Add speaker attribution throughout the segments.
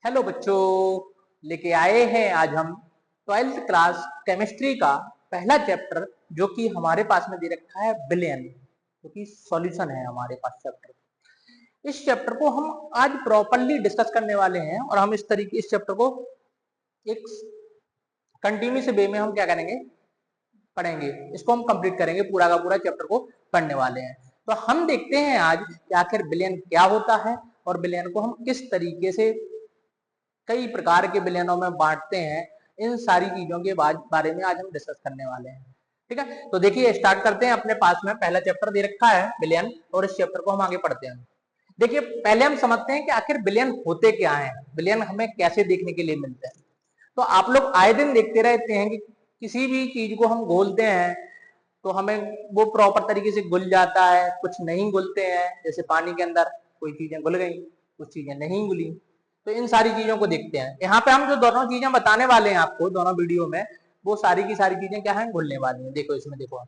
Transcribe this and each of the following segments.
Speaker 1: Hello बच्चों, लेके आए हैं आज हम 12th क्लास केमिस्ट्री का पहला चैप्टर जो कि हमारे पास में दे रखा है बिलियन, जो कि सॉल्यूशन है हमारे पास चैप्टर। इस चैप्टर को हम आज प्रॉपरली डिस्कस करने वाले हैं और हम इस तरीके इस चैप्टर को एक कंटिन्यूस वे में हम क्या करेंगे, पढ़ेंगे। इसको हम कंप्लीट करेंगे, पूरा का पूरा चैप्टर को पढ़ने वाले हैं। तो हम देखते हैं आज कि आखिर बिलियन क्या होता है और बिलियन को हम किस तरीके से कई प्रकार के बिलियनों में बांटते हैं। इन सारी चीजों के बारे में आज हम डिस्कस करने वाले हैं। ठीक है, तो देखिए स्टार्ट करते हैं। अपने पास में पहला चैप्टर दे रखा है बिलियन और इस चैप्टर को हम आगे पढ़ते हैं। देखिए पहले हम समझते हैं कि आखिर बिलियन होते क्या हैं, बिलियन हमें कैसे देखने के लिए मिलते हैं। तो आप लोग आए दिन देखते रहते हैं कि किसी भी चीज को हम घोलते हैं तो हमें वो प्रॉपर तरीके से घुल जाता है, कुछ नहीं घुलते हैं। जैसे पानी के अंदर कोई चीजें घुल गई, कुछ चीजें नहीं घुली। तो इन सारी चीजों को देखते हैं। यहाँ पे हम जो दोनों चीजें बताने वाले हैं आपको दोनों वीडियो में, वो सारी की सारी चीजें क्या है, घुलने वाली हैं। देखो इसमें देखो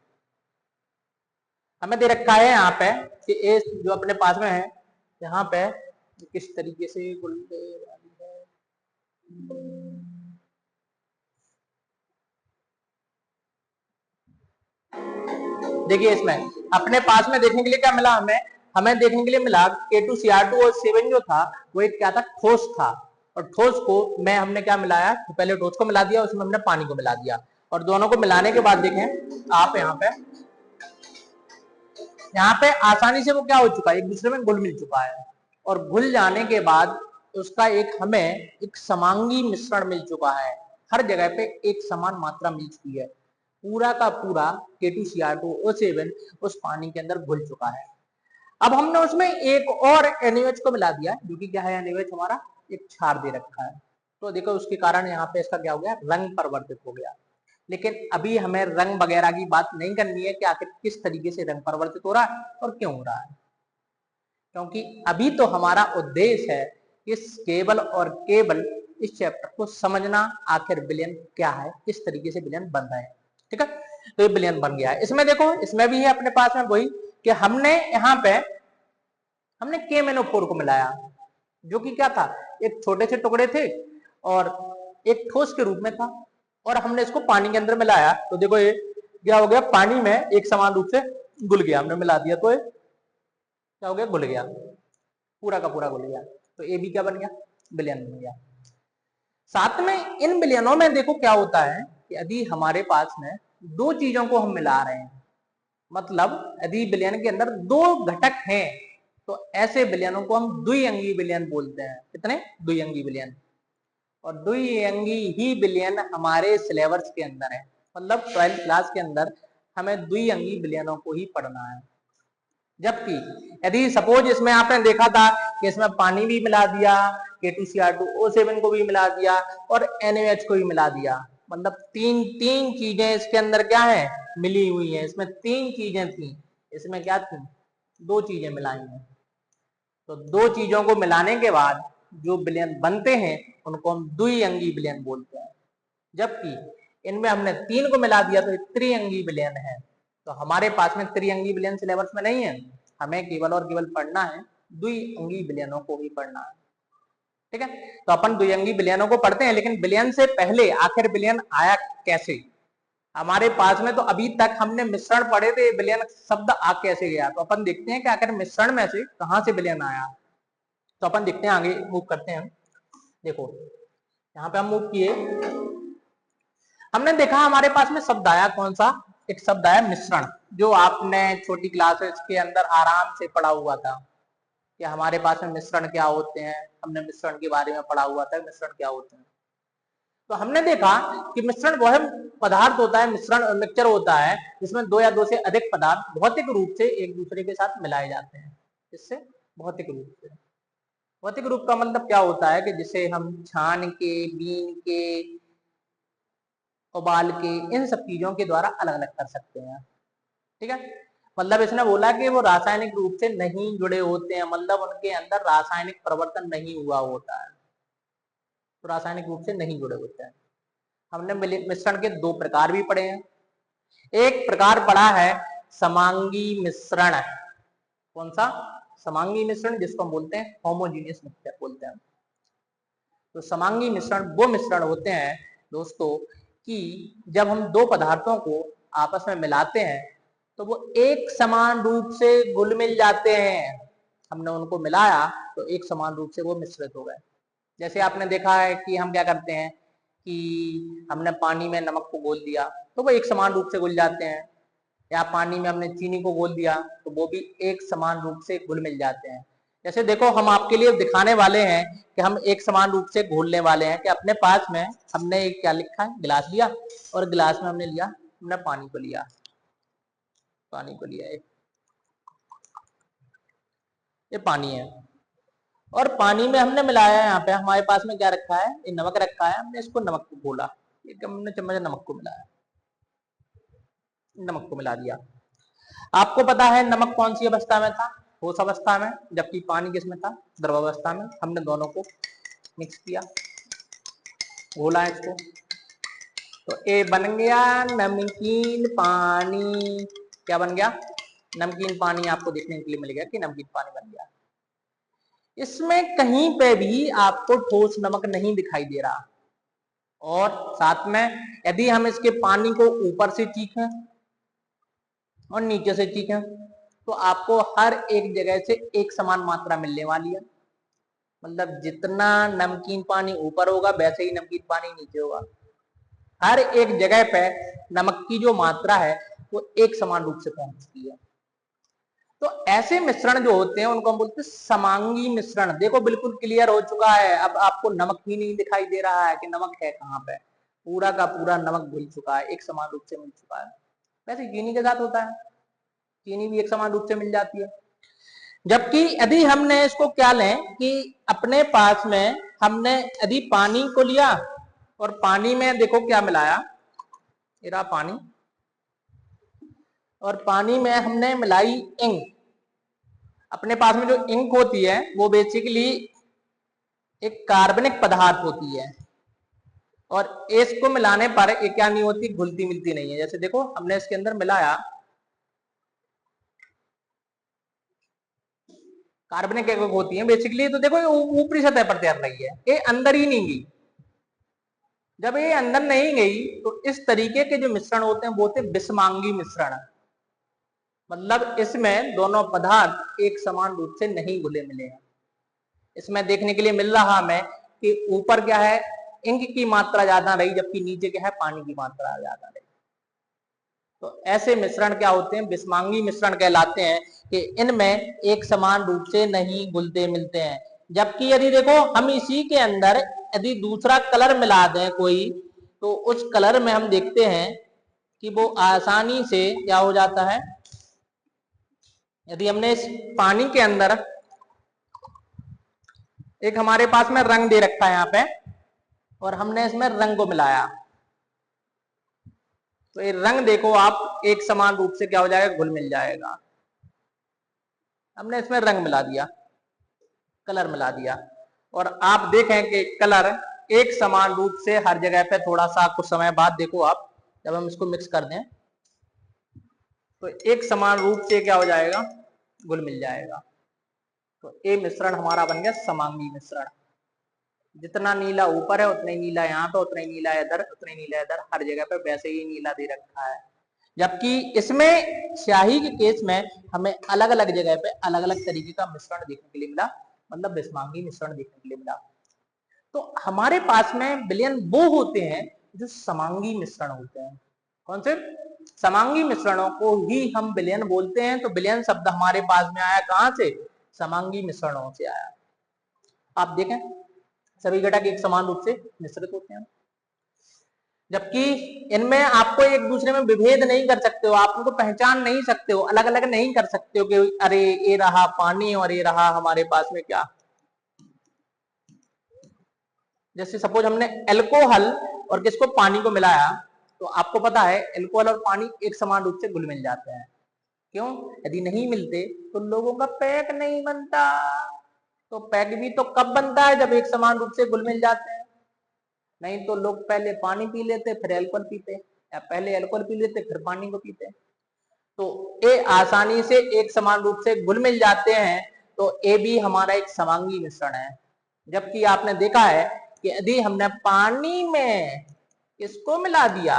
Speaker 1: हमें दे रखा है यहाँ पे कि ए जो अपने पास में है यहाँ पे किस तरीके से घुलने वाली है। देखिए इसमें अपने पास में देखने के लिए क्या मिला, हमें देखने के लिए मिला K2Cr2O7 जो था वो एक क्या था, ठोस था। और ठोस को में हमने क्या मिलाया, तो पहले ठोस को मिला दिया, उसमें हमने पानी को मिला दिया और दोनों को मिलाने के बाद देखें आप यहाँ पे आसानी से वो क्या हो चुका है, एक दूसरे में घुल मिल चुका है। और घुल जाने के बाद उसका एक हमें एक समांगी मिश्रण मिल चुका है। हर जगह पे एक समान मात्रा मिल चुकी है। पूरा का पूरा K2Cr2O7 उस पानी के अंदर घुल चुका है। अब हमने उसमें एक और NaOH को मिला दिया, जो कि क्या है, NaOH हमारा एक क्षार दे रखा है। तो देखो उसके कारण यहाँ पे इसका क्या हो गया, रंग परिवर्तित हो गया। लेकिन अभी हमें रंग वगैरह की बात नहीं करनी है कि आखिर किस तरीके से रंग परिवर्तित हो रहा है और क्यों हो रहा है, क्योंकि अभी तो हमारा उद्देश्य है इस केवल और केवल इस चैप्टर को समझना, आखिर बिलियन क्या है, किस तरीके से बिलियन बन रहा है। ठीक है, तो ये बिलियन बन गया है। इसमें देखो इसमें भी है अपने पास में वही कि हमने यहाँ पे हमने KMnO4 को मिलाया, जो कि क्या था, एक छोटे से टुकड़े थे और एक ठोस के रूप में था। और हमने इसको पानी के अंदर मिलाया तो देखो ये क्या हो गया, पानी में एक समान रूप से घुल गया। हमने मिला दिया तो ये क्या हो गया, घुल गया, पूरा का पूरा घुल गया। तो ये भी क्या बन गया, बिलियन बन गया। साथ में इन बिलियनों में देखो क्या होता है कि यदि हमारे पास में दो चीजों को हम मिला रहे हैं, मतलब यदि बिलियन के अंदर दो घटक हैं तो ऐसे बिलियनों को हम द्विअंगी बिलियन बोलते हैं। कितने, द्विअंगी बिलियन। और द्विअंगी ही बिलियन हमारे सिलेबस के अंदर है, मतलब 12th क्लास के अंदर हमें द्विअंगी बिलियनों को ही पढ़ना है। जबकि यदि सपोज इसमें आपने देखा था कि इसमें पानी भी मिला दिया, K2Cr2O7 को भी मिला दिया और NaOH को भी मिला दिया, मतलब तीन तीन चीजें इसके अंदर क्या है, मिली हुई है। इसमें तीन चीजें थी, इसमें क्या थी, दो चीजें मिलाई हैं। तो दो चीजों को मिलाने के बाद जो बिलियन बनते हैं उनको हम द्विअंगी बिलियन बोलते हैं। जबकि इनमें हमने तीन को मिला दिया तो त्रिअंगी बिलियन है। तो हमारे पास में त्रिअंगी बिलियन सिलेबस में नहीं है, हमें केवल और केवल पढ़ना है द्विअंगी बिलियनों को ही पढ़ना है। ठीक है, तो अपन द्विअंगी बिलियनों को पढ़ते हैं। लेकिन बिलियन से पहले आखिर बिलियन आया कैसे, हमारे पास में तो अभी तक हमने मिश्रण पढ़े थे, बिलियन शब्द आ कैसे गया। तो अपन देखते हैं कि आखिर मिश्रण में से कहां से बिलियन आया। तो अपन देखते हैं, आगे मूव करते हैं। देखो यहाँ पे हम मूव किए, हमने देखा हमारे पास में शब्द आया कौन सा, एक शब्द आया मिश्रण, जो आपने छोटी क्लासेस के अंदर आराम से पढ़ा हुआ था कि हमारे पास में मिश्रण क्या होते हैं। हमने मिश्रण के बारे में पढ़ा हुआ था, मिश्रण क्या होते हैं। तो हमने देखा कि मिश्रण वह पदार्थ होता है, मिश्रण मिक्सचर होता है जिसमें दो या दो से अधिक पदार्थ भौतिक रूप से एक दूसरे के साथ मिलाए जाते हैं। इससे भौतिक रूप से, भौतिक रूप का मतलब क्या होता है कि जिसे हम छान के, बीन के, उबाल के, इन सब चीजों के द्वारा अलग अलग कर सकते हैं। ठीक है, मतलब इसने बोला कि वो रासायनिक रूप से नहीं जुड़े होते हैं, मतलब उनके अंदर रासायनिक परिवर्तन नहीं हुआ होता है, तो रासायनिक रूप से नहीं जुड़े होते हैं। हमने मिश्रण के दो प्रकार भी पढ़े हैं। एक प्रकार पढ़ा है समांगी मिश्रण। कौन सा, समांगी मिश्रण, जिसको हम बोलते हैं होमोजीनियस मिक्सचर बोलते हैं। तो समांगी मिश्रण वो मिश्रण होते हैं दोस्तों कि जब हम दो पदार्थों को आपस में मिलाते हैं तो वो एक समान रूप से घुल मिल जाते हैं। हमने उनको मिलाया तो एक समान रूप से वो मिश्रित हो गए। जैसे आपने देखा है कि हम क्या करते हैं कि हमने पानी में नमक को घोल दिया तो वो एक समान रूप से घुल जाते हैं, या पानी में हमने चीनी को घोल दिया तो वो भी एक समान रूप से घुल मिल जाते हैं। जैसे देखो हम आपके लिए दिखाने वाले हैं कि हम एक समान रूप से घोलने वाले हैं कि अपने पास में हमने एक क्या लिखा है, गिलास लिया, और गिलास में हमने लिया, हमने पानी को लिया, ये पानी है, और पानी में हमने मिलाया, यहाँ पे हमारे पास में क्या रखा है, ये नमक रखा है, हमने इसको नमक को घोला, एक हमने चम्मच नमक को मिलाया, नमक को मिला दिया। आपको पता है नमक कौन सी अवस्था में था, ठोस अवस्था में, जबकि पानी किसमें था, द्रव अवस्था में। हमने दोनों को मिक्स किया, घोला इसको, तो ये बन गया नमकीन पानी। क्या बन गया, नमकीन पानी। आपको देखने के लिए मिल गया कि नमकीन पानी बन गया। इसमें कहीं पे भी आपको ठोस नमक नहीं दिखाई दे रहा, और साथ में यदि हम इसके पानी को ऊपर से चीखें और नीचे से चीखें तो आपको हर एक जगह से एक समान मात्रा मिलने वाली है। मतलब जितना नमकीन पानी ऊपर होगा वैसे ही नमकीन पानी नीचे होगा। हर एक जगह पे नमक की जो मात्रा है वो एक समान रूप से पहुंचती है। तो ऐसे मिश्रण जो होते हैं उनको हम बोलते हैं समांगी मिश्रण। देखो बिल्कुल क्लियर हो चुका है, अब आपको नमक ही नहीं दिखाई दे रहा है कि नमक है कहाँ पे, पूरा का पूरा नमक घुल चुका है, एक समान रूप से मिल चुका है। वैसे चीनी के साथ होता है, चीनी भी एक समान रूप से मिल जाती है। जबकि यदि हमने इसको क्या लें कि अपने पास में हमने यदि पानी को लिया और पानी में देखो क्या मिलाया, ये रहा पानी, और पानी में हमने मिलाई इंक। अपने पास में जो इंक होती है वो बेसिकली एक कार्बनिक पदार्थ होती है, और इसको मिलाने पर ये क्या नहीं होती, घुलती मिलती नहीं है। जैसे देखो हमने इसके अंदर मिलाया, कार्बनिक एकक होती है बेसिकली, तो देखो ये ऊपरी सतह पर तैर रही है, ये अंदर ही नहीं गई। जब ये अंदर नहीं गई तो इस तरीके के जो मिश्रण होते हैं वो होते हैं विषमांगी मिश्रण। मतलब इसमें दोनों पदार्थ एक समान रूप से नहीं घुले मिले हैं। इसमें देखने के लिए मिल रहा हमें कि ऊपर क्या है, इंक की मात्रा ज्यादा रही, जबकि नीचे क्या है, पानी की मात्रा ज्यादा रही। तो ऐसे मिश्रण क्या होते हैं, विषमांगी मिश्रण कहलाते हैं, कि इनमें एक समान रूप से नहीं घुलते मिलते हैं। जबकि यदि देखो हम इसी के अंदर यदि दूसरा कलर मिला दें कोई, तो उस कलर में हम देखते हैं कि वो आसानी से क्या हो जाता है। यदि हमने इस पानी के अंदर एक हमारे पास में रंग दे रखा है यहाँ पे, और हमने इसमें रंग को मिलाया, तो ये रंग देखो आप एक समान रूप से क्या हो जाएगा, घुल मिल जाएगा। हमने इसमें रंग मिला दिया, कलर मिला दिया, और आप देखें कि कलर एक समान रूप से हर जगह पे, थोड़ा सा कुछ समय बाद देखो आप, जब हम इसको मिक्स कर दें तो एक समान रूप से क्या हो जाएगा, घुल मिल जाएगा। तो ये मिश्रण हमारा बन गया समांगी मिश्रण। जितना नीला ऊपर है उतना ही नीला यहाँ पे, उतना ही नीला इधर, उतना ही नीला इधर, हर जगह पे वैसे ही नीला दे रखा है। जबकि इसमें स्याही के केस में हमें अलग अलग जगह पे अलग अलग तरीके का मिश्रण देखने के लिए मिला, मतलब विषमांगी मिश्रण देखने के लिए मिला। तो हमारे पास में विलयन वो होते हैं जो समांगी मिश्रण होते हैं। कौन से, समांगी मिश्रणों को ही हम विलयन बोलते हैं। तो विलयन शब्द हमारे पास में आया कहां से, समांगी मिश्रणों से आया। आप देखें सभी घटक एक समान रूप से मिश्रित होते हैं, जबकि इनमें आपको एक दूसरे में विभेद नहीं कर सकते हो, आप उनको पहचान नहीं सकते हो, अलग अलग नहीं कर सकते हो कि अरे ये रहा पानी और ये रहा हमारे पास में क्या। जैसे सपोज हमने एल्कोहल और किसको, पानी को मिलाया, तो आपको पता है एल्कोहल और पानी एक समान रूप से घुल मिल जाते हैं। क्यों, यदि नहीं मिलते तो लोगों का पैक नहीं बनता। तो पैक भी तो कब बनता है, जब एक समान रूप से घुल मिल जाते हैं। नहीं तो लोग पहले पानी पी लेते फिर अल्कोहल पीते, या पहले अल्कोहल पी लेते फिर पानी को पीते। तो ये आसानी से एक समान रूप से घुल मिल जाते हैं, तो ये भी हमारा एक समांगी मिश्रण है। जबकि आपने देखा है कि यदि हमने पानी में किसको मिला दिया,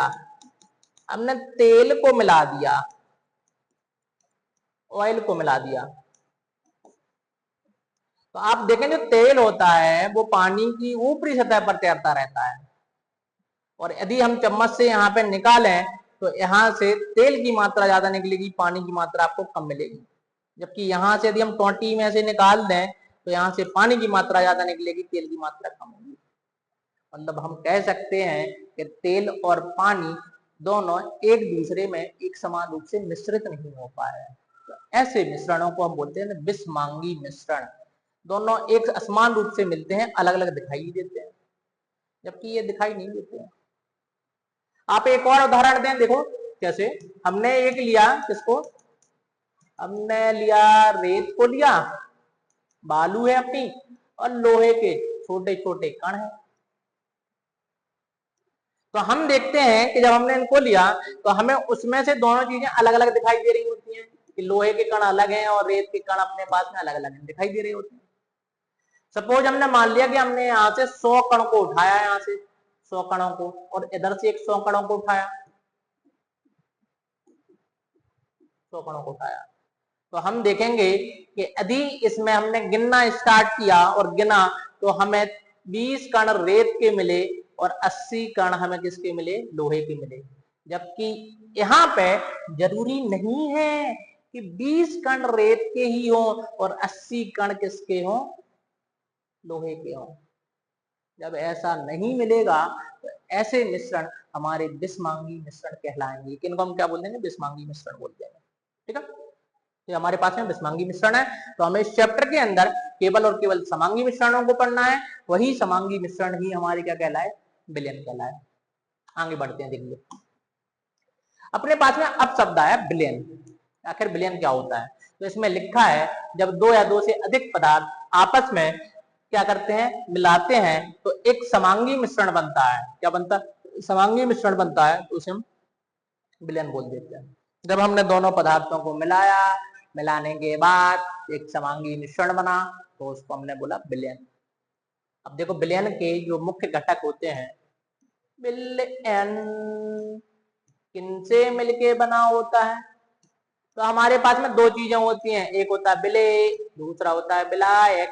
Speaker 1: हमने तेल को मिला दिया, ऑयल को मिला दिया, तो आप देखें जो तेल होता है वो पानी की ऊपरी सतह पर तैरता रहता है, और यदि हम चम्मच से यहाँ पे निकालें तो यहाँ से तेल की मात्रा ज्यादा निकलेगी, पानी की मात्रा आपको कम मिलेगी। जबकि यहाँ से यदि हम टोंटी में से निकाल दें तो यहाँ से पानी की मात्रा ज्यादा निकलेगी, तेल की मात्रा कम होगी। मतलब हम कह सकते हैं कि तेल और पानी दोनों एक दूसरे में एक समान रूप से मिश्रित नहीं हो पाए। तो ऐसे मिश्रणों को हम बोलते हैं विषमांगी मिश्रण। दोनों एक असमान रूप से मिलते हैं, अलग अलग दिखाई देते हैं, जबकि ये दिखाई नहीं देते हैं। आप एक और उदाहरण दें, देखो कैसे। हमने एक लिया, किसको, हमने लिया रेत को लिया, बालू है अपनी, और लोहे के छोटे छोटे कण हैं। तो हम देखते हैं कि जब हमने इनको लिया तो हमें उसमें से दोनों चीजें अलग अलग दिखाई दे रही होती हैं, कि लोहे के कण अलग हैं और रेत के कण अपने पास में अलग अलग दिखाई दे रही होती हैं। सपोज हमने मान लिया कि हमने यहाँ से 100 कण को उठाया, यहाँ से 100 कणों को, और इधर से 100 कणों को उठाया, 100 कणों को उठाया, तो हम देखेंगे कि यदि इसमें हमने गिनना स्टार्ट किया और गिना तो हमें 20 कण रेत के मिले और 80 कण हमें किसके मिले, लोहे के मिले। जबकि यहाँ पे जरूरी नहीं है कि 20 कण रेत के ही हो और 80 कण किसके हो, लोहे के हो। जब ऐसा नहीं मिलेगा तो ऐसे मिश्रण हमारे विषमांगी मिश्रण कहलाएंगे। किनको हम क्या बोलते हैं, विषमांगी मिश्रण बोलते हैं। ठीक है, तो हमारे पास में विषमांगी मिश्रण है, तो हमें इस चैप्टर के अंदर केवल और केवल समांगी मिश्रणों को पढ़ना है। वही समांगी मिश्रण ही हमारे क्या कहलाए, विलयन कहलाए। आगे बढ़ते हैं, देखिए अपने पास में अब शब्द आया विलयन। आखिर विलयन क्या होता है, तो इसमें लिखा है जब दो या दो से अधिक पदार्थ आपस में क्या करते हैं, मिलाते हैं तो एक समांगी मिश्रण बनता है। क्या बनता है, समांगी मिश्रण बनता है, तो उसे हम विलयन बोल देते हैं। जब हमने दोनों पदार्थों को मिलाया, मिलाने के बाद एक समांगी मिश्रण बना, तो उसको हमने बोला विलयन। अब देखो विलयन के जो मुख्य घटक होते हैं, विलयन किनसे मिलके बना होता है, तो हमारे पास में दो चीजें होती हैं, एक होता है विलेय, दूसरा होता है विलायक।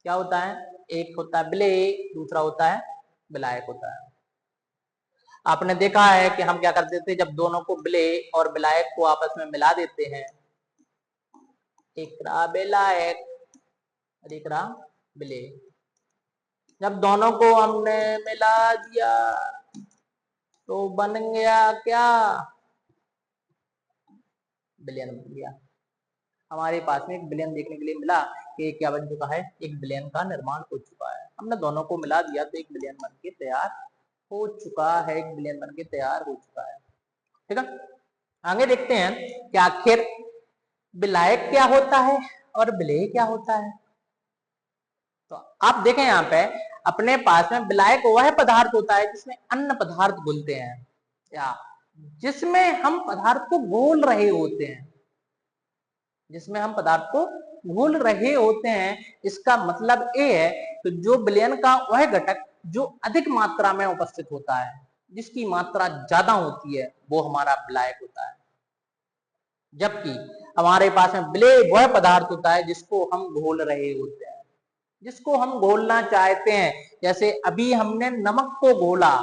Speaker 1: क्या होता है, एक होता है विलेय, दूसरा होता है विलायक होता है। आपने देखा है कि हम क्या करते थे, जब दोनों को विलेय और विलायक को आपस में मिला देते हैं, एक रहा विलायक और एक रहा विलेय। जब दोनों को हमने मिला दिया तो बन गया क्या, विलयन बन गया। हमारे पास में एक विलयन देखने के लिए मिला कि क्या बन चुका है, एक विलयन का निर्माण हो चुका है। हमने दोनों को मिला दिया तो एक विलयन बन के तैयार हो चुका है, एक विलयन बन के तैयार हो चुका है। ठीक है, आगे देखते हैं कि आखिर विलायक क्या होता है और विलेय क्या होता है। तो आप देखें यहाँ पे अपने पास में विलायक वह पदार्थ होता है जिसमें अन्य पदार्थ घुलते हैं, या जिसमें हम पदार्थ को घोल रहे होते हैं, जिसमें हम पदार्थ को घोल रहे होते हैं। इसका मतलब ये है कि जो विलयन का वह घटक जो अधिक मात्रा में उपस्थित होता है, जिसकी मात्रा ज्यादा होती है, वो हमारा विलायक होता है। जबकि हमारे पास में विलेय वह पदार्थ होता है जिसको हम घोल रहे होते हैं, जिसको हम घोलना चाहते हैं। जैसे अभी हमने नमक को घोला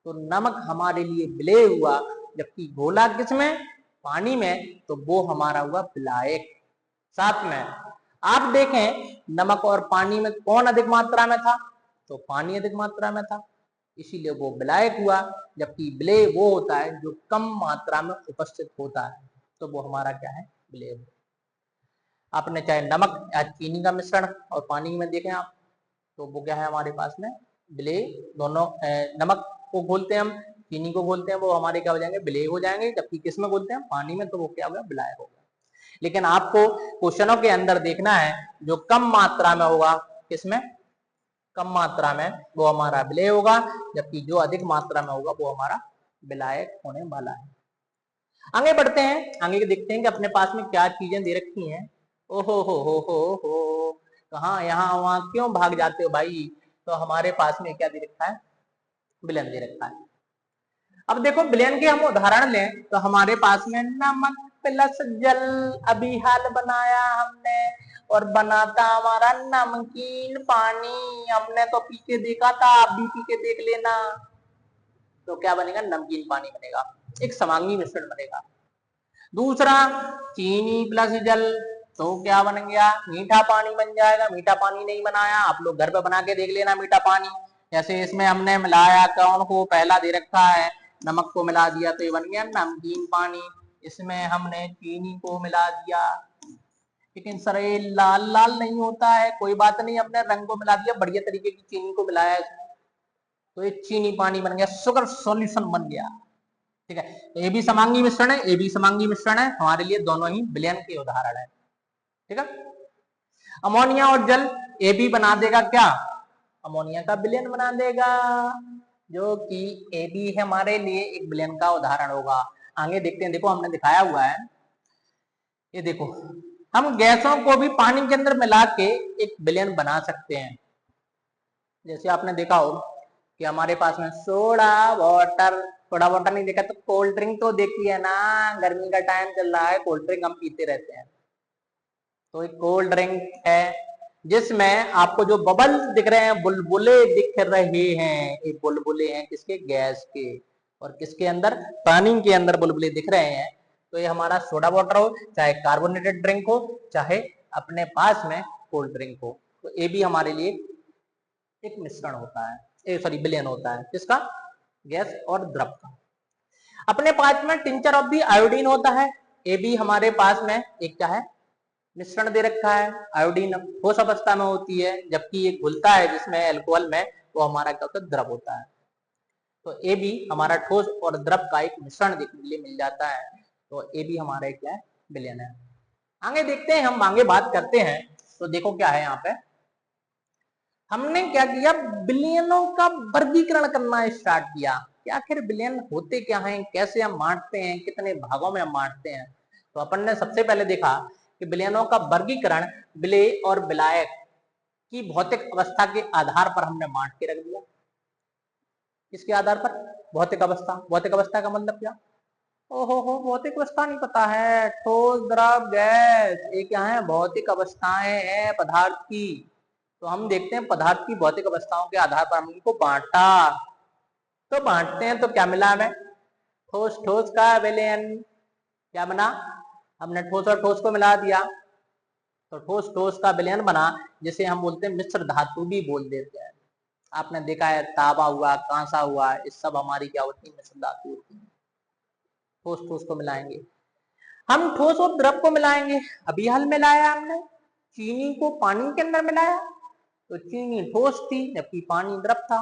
Speaker 1: तो नमक हमारे लिए विलेय हुआ, जबकि घोला किसमें, पानी में, तो वो हमारा हुआ विलायक। साथ में आप देखें नमक और पानी में कौन अधिक मात्रा में था, तो पानी अधिक मात्रा में था, इसीलिए वो विलायक हुआ। जबकि विलेय वो होता है जो कम मात्रा में उपस्थित होता है, तो वो हमारा क्या है, विलेय। आपने चाहे नमक या चीनी का मिश्रण और पानी में देखें आप, तो वो क्या है हमारे पास में, विलेय। दोनों नमक को घोलते हैं हम, चीनी को घोलते हैं, वो हमारे क्या हो जाएंगे, विलेय हो जाएंगे। जबकि किस में घोलते हैं, पानी में, तो वो क्या होगा, विलायक होगा। लेकिन आपको क्वेश्चनों के अंदर देखना है जो कम मात्रा में होगा, किसमें, कम मात्रा में, वो हमारा विलेय होगा। जबकि जो अधिक मात्रा में होगा वो हमारा विलायक होने वाला है। आगे बढ़ते हैं, आगे देखते हैं कि अपने पास में क्या चीजें दे रखी हैं। ओहो हो, कहाँ यहाँ वहां क्यों भाग जाते हो भाई? तो हमारे पास में क्या दे रखा है? विलेन दे रखा है। अब देखो विलेन के हम उदाहरण लें तो हमारे पास में नमक प्लस जल, अभी हाल बनाया हमने, और बनाता हमारा नमकीन पानी। हमने तो पी के देखा था, आप भी पी के देख लेना। तो क्या बनेगा? नमकीन पानी बनेगा, एक समांगी मिश्रण बनेगा। दूसरा, चीनी प्लस जल, तो क्या बन गया? मीठा पानी बन जाएगा। मीठा पानी नहीं बनाया, आप लोग घर पे बना के देख लेना मीठा पानी। जैसे इसमें हमने मिलाया कौन को? पहला दे रखा है नमक को मिला दिया तो ये बन गया नमकीन पानी। इसमें हमने चीनी को मिला दिया, लेकिन सर ये लाल लाल नहीं होता है। कोई बात नहीं, हमने रंग को मिला दिया, बढ़िया तरीके की चीनी को मिलाया इसमें, तो ये चीनी पानी बन गया, शुगर सॉल्यूशन बन गया। ठीक है, तो ये भी समांगी मिश्रण है, ये भी समांगी मिश्रण है हमारे लिए, दोनों ही विलयन के उदाहरण है। ठीक है, अमोनिया और जल, ये भी बना देगा क्या? अमोनिया का विलयन बना देगा, जो कि ए भी हमारे लिए एक विलयन का उदाहरण होगा। आगे देखते हैं, देखो हमने दिखाया हुआ है, ये देखो हम गैसों को भी पानी के अंदर मिला के एक विलयन बना सकते हैं। जैसे आपने देखा हो कि हमारे पास में सोडा वाटर, सोडा वाटर नहीं देखा तो कोल्ड ड्रिंक तो देखी है ना, गर्मी का टाइम चल रहा है, कोल्ड ड्रिंक हम पीते रहते हैं। तो एक कोल्ड ड्रिंक है जिसमें आपको जो बबल दिख रहे हैं, बुलबुले दिख रहे हैं, ये बुलबुले हैं किसके? गैस के। और किसके अंदर? पानी के अंदर बुलबुले दिख रहे हैं। तो ये हमारा सोडा वाटर हो, चाहे कार्बोनेटेड ड्रिंक हो, चाहे अपने पास में कोल्ड ड्रिंक हो, तो ये भी हमारे लिए एक मिश्रण होता है, सॉरी विलयन होता है। किसका? गैस और द्रव का। अपने पास में टिंचर ऑफ दी आयोडीन होता है, ये भी हमारे पास में एक क्या है? मिश्रण दे रखा है। आयोडीन ठोस अवस्था में होती है, जबकि ये घुलता है जिसमें अल्कोहल में, वो हमारा क्या होता है? द्रव होता है। तो ये भी हमारा ठोस और द्रव का एक मिश्रण देखने के लिए मिल जाता है, तो ये भी हमारा क्या है? विलयन है। आगे देखते हैं, हम आगे बात करते हैं। तो देखो क्या है यहाँ पे, हमने क्या किया? विलयनों का वर्गीकरण करना स्टार्ट किया कि आखिर विलयन होते क्या हैं, कैसे हम बांटते हैं, कितने भागों में हम बांटते हैं। तो अपन ने सबसे पहले देखा कि विलयनों का वर्गीकरण विलेय और विलायक की भौतिक अवस्था के आधार पर हमने बांट के रख दिया। किसके आधार पर? भौतिक अवस्था। भौतिक अवस्था का मतलब क्या? ओहो हो, भौतिक अवस्था नहीं पता है? ठोस द्रव गैस, ये क्या है? भौतिक अवस्थाएं हैं पदार्थ की। तो हम देखते हैं पदार्थ की भौतिक अवस्थाओं के आधार पर हम इनको बांटा। तो बांटते हैं तो क्या मिला हमें? ठोस ठोस का विलयन। क्या बना? हमने ठोस और ठोस को मिला दिया, तो ठोस ठोस का विलयन बना, जिसे हम बोलते हैं मिश्र धातु भी बोल देते हैं। आपने देखा है तांबा हुआ, कांसा हुआ, इस सब हमारी क्या होती है? मिश्र धातु होती है। ठोस ठोस को मिलाएंगे, हम ठोस और द्रव को मिलाएंगे। अभी हाल मिलाया हमने, चीनी को पानी के अंदर मिलाया, तो चीनी ठोस थी जबकि पानी द्रव था।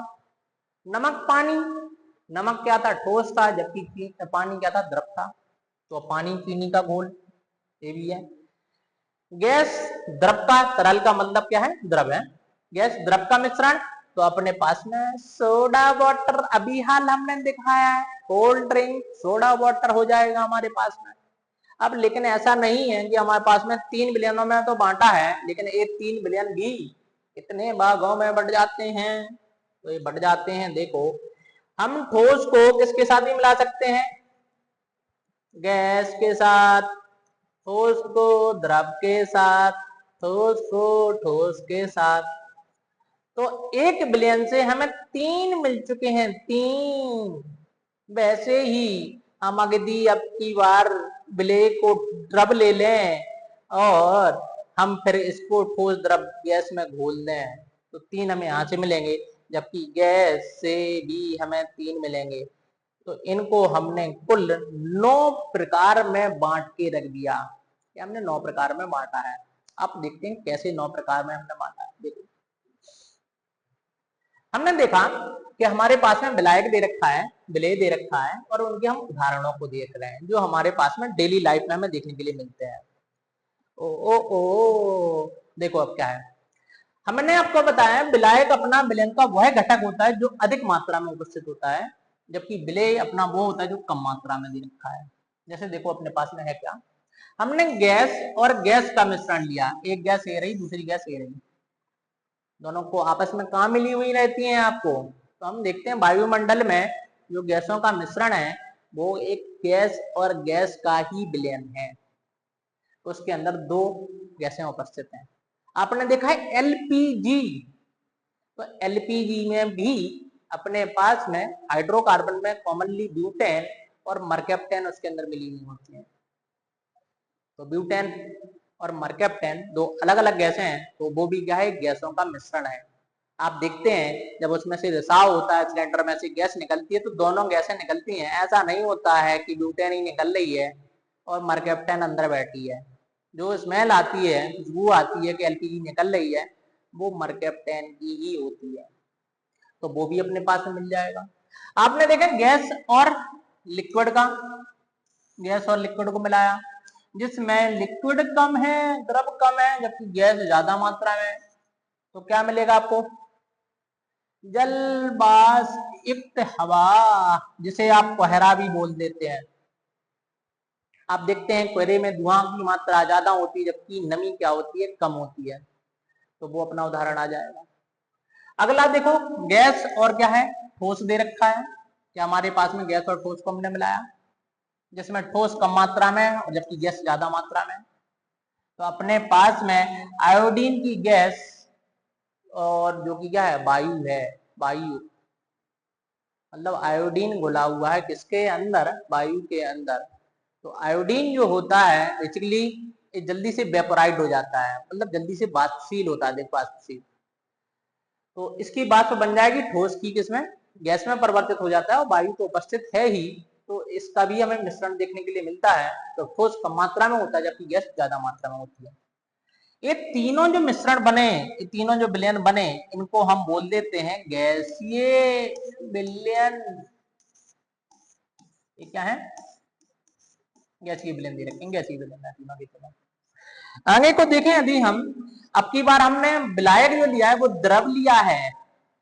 Speaker 1: नमक पानी, नमक क्या था? ठोस था, जबकि पानी क्या था? द्रव था। तो पानी चीनी का घोल, ये भी है। गैस द्रव का, तरल का मतलब क्या है? द्रव है। गैस द्रव का मिश्रण, तो अपने पास में सोडा वाटर, अभी हाल हमने दिखाया है, कोल्ड ड्रिंक सोडा वाटर हो जाएगा हमारे पास में। अब लेकिन ऐसा नहीं है कि हमारे पास में 3 विलयनों में तो बांटा है, लेकिन ये 3 विलयन भी कितने भागों में बढ़ जाते हैं? तो ये बढ़ जाते हैं, देखो हम ठोस को किसके साथ भी मिला सकते हैं? गैस के साथ। ठोस को द्रव के साथ, ठोस को ठोस के साथ। तो एक विलयन से हमें 3 मिल चुके हैं, 3। वैसे ही हम अगली अब की बार विलय को द्रव ले लें और हम फिर इसको ठोस द्रव गैस में घोल दें, तो 3 हमें यहां से मिलेंगे, जबकि गैस से भी हमें 3 मिलेंगे। तो इनको हमने कुल 9 प्रकार में बांट के रख दिया। ये हमने 9 प्रकार में बांटा है। आप देखते हैं कैसे 9 प्रकार में हमने बांटा है। देखो हमने देखा कि हमारे पास में विलायक दे रखा है, विलेय दे रखा है, और उनके हम उदाहरणों को देख रहे हैं जो हमारे पास में डेली लाइफ में हमें देखने के लिए मिलते हैं। ओ ओ ओ, देखो अब क्या है, हमने आपको बताया विलायक अपना विलयन का वह घटक होता है जो अधिक मात्रा में उपस्थित होता है, जबकि विलेय अपना वो होता है जो कम मात्रा में दे रखा है। जैसे देखो अपने पास में है क्या, हमने गैस और गैस का मिश्रण लिया, एक गैस ये रही, दूसरी गैस ये रही। दोनों को आपस में कहाँ मिली हुई रहती हैं आपको? तो हम देखते हैं वायुमंडल में जो गैसों का मिश्रण है वो एक गैस और गैस का ही विलयन है। तो उसके अंदर दो गैसें उपस्थित हैं। आपने देखा है एलपीजी, तो एलपीजी में भी अपने पास में हाइड्रोकार्बन में कॉमनली ब्यूटेन और मरकैप्टेन उसके अंदर मिली हुई होती है। तो ब्यूटेन और मरकैप्टेन दो अलग अलग गैसें हैं, तो वो भी क्या है? गैसों का मिश्रण है। आप देखते हैं जब उसमें से रिसाव होता है, सिलेंडर में से गैस निकलती है तो दोनों गैसें निकलती हैं। ऐसा नहीं होता है कि ब्यूटेन ही निकल रही है और मरकैप्टेन अंदर बैठी है। जो स्मेल आती है, खुशबू आती है कि एलपीजी निकल रही है, वो मरकैप्टेन की ही होती है। तो वो भी अपने पास में मिल जाएगा। आपने देखा गैस और लिक्विड का, गैस और लिक्विड को मिलाया, जिसमें लिक्विड कम है, द्रव कम है, जबकि गैस ज्यादा मात्रा में, तो क्या मिलेगा आपको? जल वाष्प युक्त हवा, जिसे आप कोहरा भी बोल देते हैं। आप देखते हैं कोहरे में धुआं की मात्रा ज्यादा होती है, जबकि नमी क्या होती है? कम होती है। तो वो अपना उदाहरण आ जाएगा। अगला देखो, गैस और क्या है? ठोस दे रखा है। क्या हमारे पास में गैस और ठोस को हमने मिलाया, जिसमें ठोस कम मात्रा में और जबकि गैस ज्यादा मात्रा में। तो अपने पास में आयोडीन की गैस और जो कि क्या है? वायु है। वायु मतलब आयोडीन घुला हुआ है किसके अंदर? वायु के अंदर। तो आयोडीन जो होता है बेसिकली जल्दी से वेपोराइड हो जाता है, मतलब जल्दी से वाष्पशील होता है, देखो वाष्पशील। तो इसकी वाष्प बन जाएगी ठोस की, किसमें? गैस में परिवर्तित हो जाता है, और वायु तो उपस्थित है ही, तो इसका भी हमें मिश्रण देखने के लिए मिलता है। तो ठोस कम मात्रा में होता है, जबकि गैस ज्यादा मात्रा में होती है। ये तीनों जो मिश्रण बने, ये तीनों जो विलयन बने, इनको हम बोल देते हैं गैसीय विलयन। ये क्या है? गैसीय विलयन दे रखेंगे, गैसीय विलयन है तीनों के तीनों। आगे को देखें यदि हम, अब की बार हमने विलायक जो लिया है वो द्रव लिया है,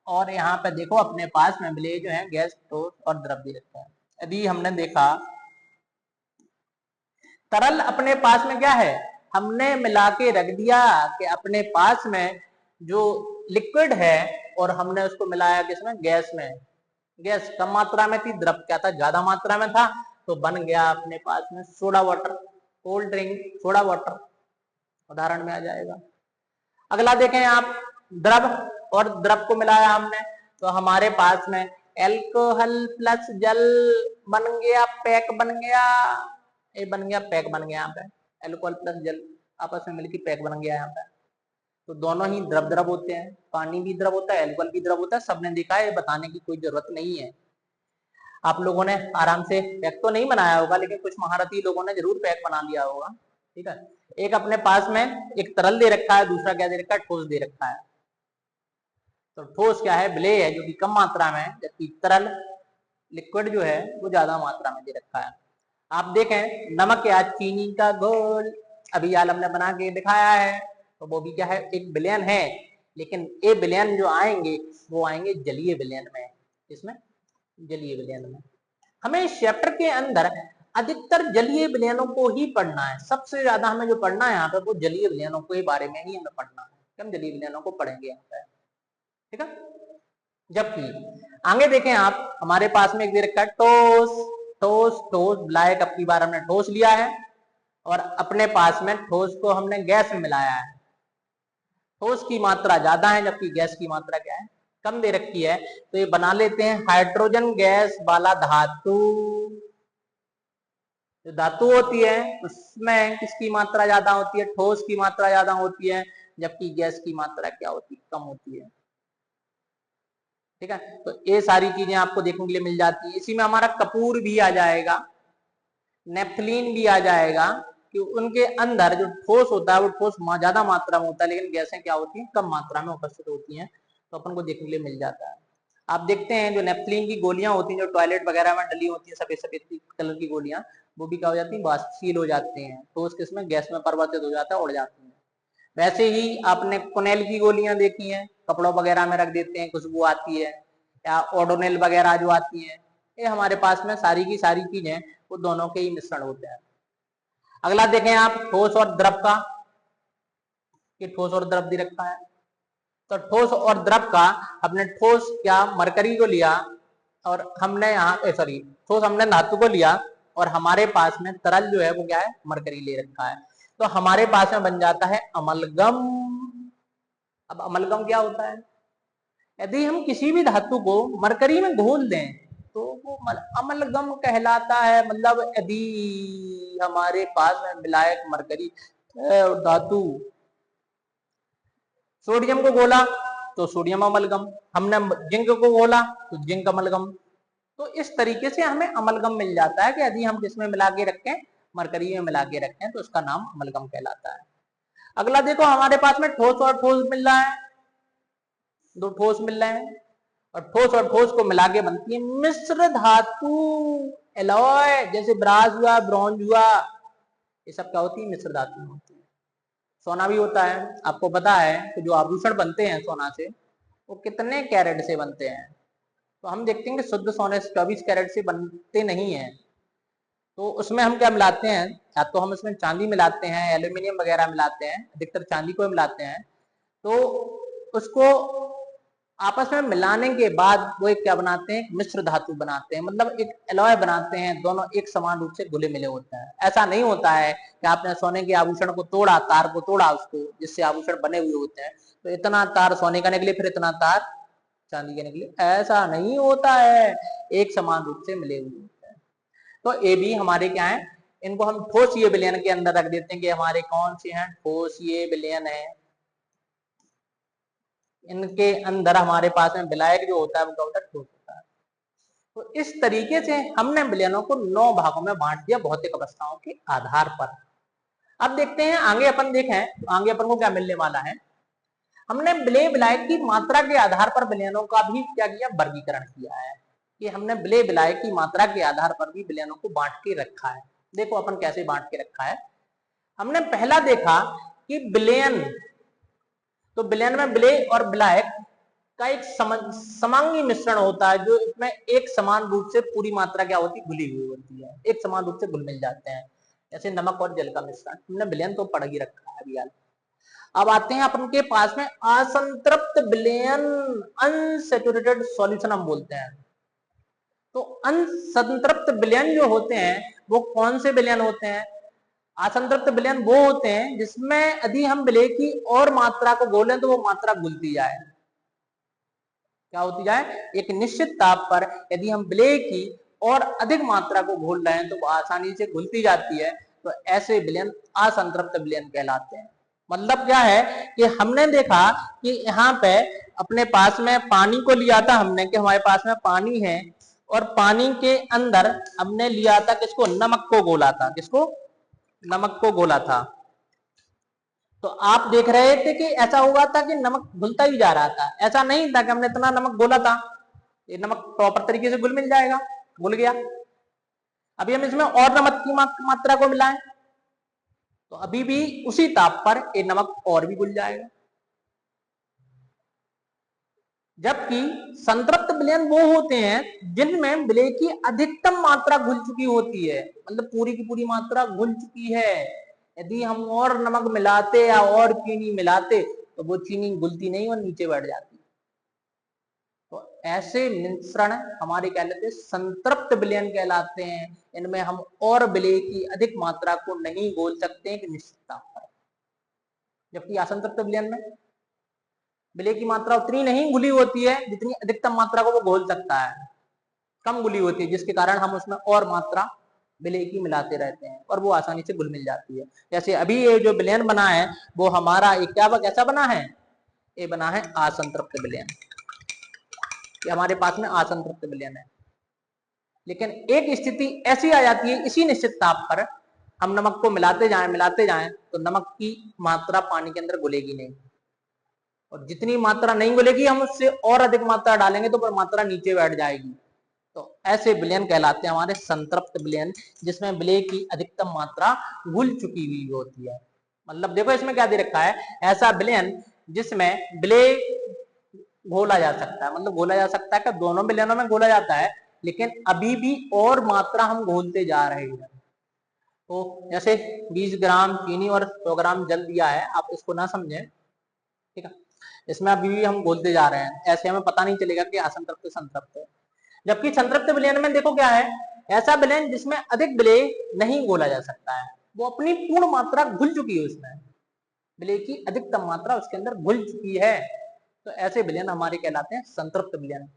Speaker 1: और यहाँ पे देखो अपने पास में विलेय जो है गैस, ठोस और द्रव दे रखते हैं। यदि हमने देखा तरल अपने पास में क्या है? हमने मिला के रख दिया कि अपने पास में जो लिक्विड है और हमने उसको मिलाया किसमें? गैस में। गैस कम मात्रा में थी, द्रव क्या था? ज्यादा मात्रा में था, तो बन गया अपने पास में soda water, cold drink soda water उदाहरण में आ जाएगा। अगला देखें आप, द्रव और द्रव को मिलाया हमने, तो हमारे पास में एल्कोहल प्लस जल बन गया पैक, बन गया ये, बन गया पैक, बन गया यहाँ पे एल्कोहल प्लस जल आपस में मिलकर पैक बन गया यहाँ पे। तो दोनों ही द्रव द्रव होते हैं, पानी भी द्रव होता है, एल्कोहल भी द्रव होता है, सबने देखा है, बताने की कोई जरूरत नहीं है। आप लोगों ने आराम से पैक तो नहीं बनाया होगा, लेकिन कुछ महारथी लोगों ने जरूर पैक बना लिया होगा। ठीक है, एक अपने पास में एक तरल दे रखा है, दूसरा क्या दे रखा है? ठोस दे रखा है। तो ठोस क्या है? विलेय है, जो कि कम मात्रा में, जबकि तरल लिक्विड जो है वो ज्यादा मात्रा में दे रखा है। आप देखें नमक या चीनी का घोल, अभी याल हमने बना के दिखाया है, तो वो भी क्या है? एक विलयन है, लेकिन ये विलयन जो आएंगे वो आएंगे जलीय विलयन में। इसमें जलीय विलयन में हमें इस चैप्टर के अंदर अधिकतर जलीय विलयनों को ही पढ़ना है। सबसे ज्यादा हमें जो पढ़ना है यहाँ पे वो जलीय विलयनों के बारे में ही हमें पढ़ना है। हम जलीय विलयनों को पढ़ेंगे यहाँ पे, ठीक है। जबकि आगे देखें आप, हमारे पास में एक दे रखा है ठोस। ठोस ठोस विलायक, अब की बार हमने ठोस लिया है, और अपने पास में ठोस को हमने गैस में मिलाया है। ठोस की मात्रा ज्यादा है, जबकि गैस की मात्रा क्या है? कम दे रखी है। तो ये बना लेते हैं हाइड्रोजन गैस वाला धातु। जो धातु होती है उसमें किसकी मात्रा ज्यादा होती है? ठोस की मात्रा ज्यादा होती है, जबकि गैस की मात्रा क्या होती है? कम होती है। ठीक है, तो ये सारी चीजें आपको देखने के लिए मिल जाती है। इसी में हमारा कपूर भी आ जाएगा, नेफ्थलीन भी आ जाएगा, कि उनके अंदर जो ठोस होता है वो ठोस ज्यादा मात्रा में होता है, लेकिन गैसें क्या होती हैं? कम मात्रा में उपस्थित होती हैं, तो अपन को देखने के लिए मिल जाता है। आप देखते हैं जो नेफ्थलीन की गोलियां होती हैं, जो टॉयलेट वगैरह में डली होती है, सफेद सफेद कलर की गोलियां, वो भी क्या हो जाती है? वाष्पशील हो जाते हैं, ठोस किसमें? गैस में परिवर्तित हो जाता है, उड़ जाती है। वैसे ही आपने कोनेल की गोलियां देखी हैं, कपड़ों वगैरह में रख देते हैं, खुशबू आती है, या ओडोनेल वगैरह जो आती है, ये हमारे पास में सारी की सारी चीजें वो दोनों के ही मिश्रण होते हैं। अगला देखें आप, ठोस और द्रव का, कि ठोस और द्रव दे रखा है। तो ठोस और द्रव का, हमने ठोस क्या मरकरी को लिया, और हमने यहाँ सॉरी ठोस हमने धातु को लिया, और हमारे पास में तरल जो है वो क्या है, मरकरी ले रखा है, तो हमारे पास में बन जाता है अमलगम। अब अमलगम क्या होता है, यदि हम किसी भी धातु को मरकरी में घोल दें तो वो अमलगम कहलाता है। मतलब यदि हमारे पास में विलायक मरकरी धातु सोडियम को घोला तो सोडियम अमलगम, हमने जिंक को घोला तो जिंक अमलगम। तो इस तरीके से हमें अमलगम मिल जाता है कि यदि हम किसमें मिला के रखें, मरकरी में मिला के रखें तो उसका नाम अमलगम कहलाता है। अगला देखो, हमारे पास में ठोस और ठोस मिल रहा है, दो ठोस मिल रहे हैं, और ठोस को मिला के बनती है मिश्र धातु, एलॉय, जैसे ब्रास हुआ, ब्रॉन्ज हुआ, ये सब क्या होती है, मिश्र धातु होती है। सोना भी होता है, आपको पता है कि जो आभूषण बनते हैं सोना से वो कितने कैरेट से बनते हैं, तो हम देखते हैं कि शुद्ध सोने से 24 कैरेट से बनते नहीं है, तो उसमें हम क्या मिलाते हैं, या तो हम उसमें चांदी मिलाते हैं, एल्यूमिनियम वगैरह मिलाते हैं, अधिकतर चांदी को मिलाते हैं, तो उसको आपस में मिलाने के बाद वो एक क्या बनाते हैं, मिश्र धातु बनाते हैं, मतलब एक एलॉय बनाते हैं, दोनों एक समान रूप से घुले मिले होते हैं। ऐसा नहीं होता है कि आपने सोने के आभूषण को तोड़ा, तार को तोड़ा उसको, जिससे आभूषण बने हुए होते हैं, तो इतना तार सोने का निकले, फिर इतना तार चांदी के निकले, ऐसा नहीं होता है, एक समान रूप से मिले हुए होते हैं। तो ये भी हमारे क्या है, इनको हम ठोसीय विलयन के अंदर रख देते हैं कि हमारे कौन से हैं, ठोसीय विलयन है। इनके अंदर हमारे पास में विलायक जो होता है वो क्या होता है, ठोस होता है। तो इस तरीके से हमने विलयनों को 9 भागों में बांट दिया भौतिक अवस्थाओं के आधार पर। अब देखते हैं आगे, अपन देखें आगे अपन को क्या मिलने वाला है। हमने विलेय विलायक की मात्रा के आधार पर विलयनों का भी क्या किया, वर्गीकरण किया है, कि हमने विलेय विलायक की मात्रा के आधार पर भी विलयनों को बांट के रखा है। देखो अपन कैसे बांट के रखा है। हमने पहला देखा कि विलयन, तो विलयन में विलेय और विलायक का एक समांगी मिश्रण होता है, जो इसमें एक समान रूप से पूरी मात्रा क्या होती है, घुली हुई होती है, एक समान रूप से घुल मिल जाते हैं, जैसे नमक और जल का मिश्रण। हमने विलयन तो पढ़ ही रखा है अभी यार। अब आते हैं अपन के पास में असंतृप्त विलयन, अनसैचुरेटेड सॉल्यूशन हम बोलते हैं। तो असंतृप्त विलयन जो होते हैं वो कौन से विलयन होते हैं, असंतृप्त विलयन वो होते हैं जिसमें यदि हम विलेय की और मात्रा को घोलें तो वो मात्रा घुलती जाए, क्या होती जाए, एक निश्चित ताप पर यदि हम विलेय की और अधिक मात्रा को घोल रहे हैं तो वो आसानी से घुलती जाती है, तो ऐसे विलयन असंतृप्त विलयन कहलाते हैं। मतलब क्या है कि हमने देखा कि यहाँ पे अपने पास में पानी को लिया था हमने, कि हमारे पास में पानी है, और पानी के अंदर हमने लिया था किसको, नमक को घोला था, किसको, नमक को घोला था। तो आप देख रहे थे कि ऐसा हुआ था कि नमक घुलता ही जा रहा था, ऐसा नहीं था कि हमने इतना नमक घोला था ये नमक प्रॉपर तरीके से घुल मिल जाएगा, घुल गया। अभी हम इसमें और नमक की मात्रा को मिलाएं तो अभी भी उसी ताप पर ये नमक और भी घुल जाएगा। जबकि संतृप्त विलयन वो होते हैं जिनमें विलेय की अधिकतम मात्रा घुल चुकी होती है, मतलब पूरी की पूरी मात्रा घुल चुकी है। यदि हम और नमक मिलाते या और चीनी मिलाते तो वो चीनी घुलती नहीं और नीचे बैठ जाती। तो ऐसे मिश्रण हमारे कहलाते हैं संतृप्त विलयन कहलाते हैं। इनमें हम और विलेय की अधिक मात्रा को नहीं घोल सकते एक निश्चित ताप पर। जबकि असंतृप्त विलयन में विलेय की मात्रा उतनी नहीं घुली होती है जितनी अधिकतम मात्रा को वो घोल सकता है, कम घुली होती है, जिसके कारण हम उसमें और मात्रा विलेय की मिलाते रहते हैं और वो आसानी से घुल मिल जाती है। जैसे अभी ये जो विलयन बना है वो हमारा क्या कैसा बना है, ये बना है असंतृप्त विलयन, ये हमारे पास में असंतृप्त विलयन है। लेकिन एक स्थिति ऐसी आ जाती है इसी निश्चित ताप पर हम नमक को मिलाते जाएं तो नमक की मात्रा पानी के अंदर घुलेगी नहीं, और जितनी मात्रा नहीं घुलेगी हम उससे और अधिक मात्रा डालेंगे तो पर मात्रा नीचे बैठ जाएगी। तो ऐसे विलयन कहलाते हैं हमारे संतृप्त विलयन, जिसमें विलेय की अधिकतम मात्रा घुल चुकी हुई होती है। मतलब देखो इसमें क्या दे रखा है, ऐसा विलयन जिसमें विलेय घोला जा सकता है, मतलब घोला जा सकता है, क्या दोनों विलयनों में घोला जाता है, लेकिन अभी भी और मात्रा हम घोलते जा रहे हैं। तो जैसे 20 ग्राम चीनी और 100 ग्राम जल दिया है, आप इसको ना समझें, ठीक है। इसमें अभी भी हम घोलते जा रहे हैं, ऐसे हमें पता नहीं चलेगा कि असंतृप्त संतृप्त है। जबकि संतृप्त विलयन में देखो क्या है, ऐसा विलयन जिसमें अधिक विलेय नहीं घोला जा सकता है, वो अपनी पूर्ण मात्रा घुल चुकी है, उसमें विलेय की अधिकतम मात्रा उसके अंदर घुल चुकी है, तो ऐसे विलयन हमारे कहलाते हैं संतृप्त विलयन।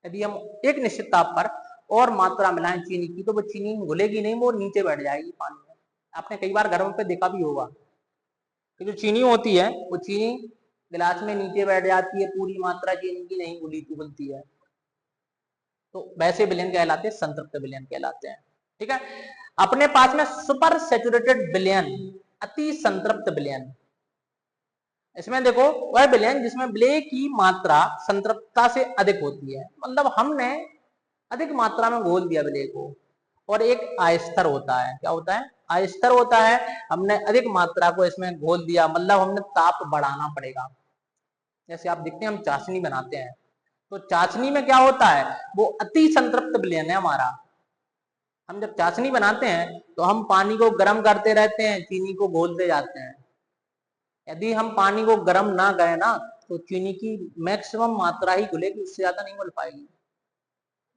Speaker 1: यदि हम एक निश्चित ताप पर और मात्रा मिलाएं चीनी की, तो वो चीनी घुलेगी नहीं, वो नीचे बैठ जाएगी पानी में। आपने कई बार घरों पे देखा भी होगा कि जो चीनी होती है वो चीनी गिलास में नीचे बैठ जाती है, पूरी मात्रा चीनी की नहीं घुलती है, तो वैसे विलयन कहलाते हैं संतृप्त विलयन कहलाते हैं। ठीक है, अपने पास में सुपर सैचुरेटेड विलयन, अति संतृप्त विलयन। इसमें देखो वह विलयन जिसमें विलेय की मात्रा संतृप्तता से अधिक होती है, मतलब हमने अधिक मात्रा में घोल दिया विलेय को, और एक अस्थिर होता है, क्या होता है, अस्थिर होता है, हमने अधिक मात्रा को इसमें घोल दिया, मतलब हमने ताप बढ़ाना पड़ेगा। जैसे आप देखते हैं हम चाशनी बनाते हैं, तो चाशनी में क्या होता है, वो अति संतृप्त विलयन है हमारा। हम जब चाशनी बनाते हैं तो हम पानी को गर्म करते रहते हैं, चीनी को घोलते जाते हैं। यदि हम पानी को गर्म ना करें ना, तो चीनी की मैक्सिमम मात्रा ही घुलेगी, उससे ज्यादा नहीं घुल पाएगी।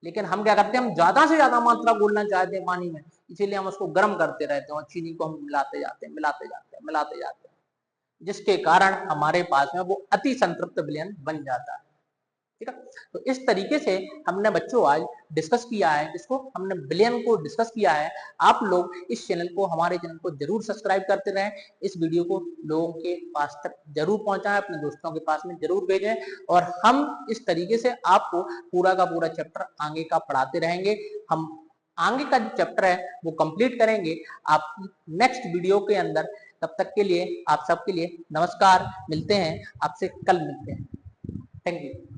Speaker 1: लेकिन हम क्या करते हैं, हम ज्यादा से ज्यादा मात्रा घोलना चाहते हैं पानी में, इसीलिए हम उसको गर्म करते रहते हैं और चीनी को हम मिलाते जाते हैं, मिलाते जाते हैं, जिसके कारण हमारे पास में वो अति संतृप्त विलयन बन जाता है। ठीक है, तो इस तरीके से हमने बच्चों आज डिस्कस किया है, इसको हमने विलयन को डिस्कस किया है। आप लोग इस चैनल को, हमारे चैनल को जरूर सब्सक्राइब करते रहें, इस वीडियो को लोगों के पास तक जरूर पहुंचाएं, अपने दोस्तों के पास में जरूर भेजें, और हम इस तरीके से आपको पूरा का पूरा चैप्टर आगे का पढ़ाते रहेंगे। हम आगे का जो चैप्टर है वो कंप्लीट करेंगे आपकी नेक्स्ट वीडियो के अंदर। तब तक के लिए आप सबके लिए नमस्कार, मिलते हैं आपसे कल, मिलते हैं। Thank you.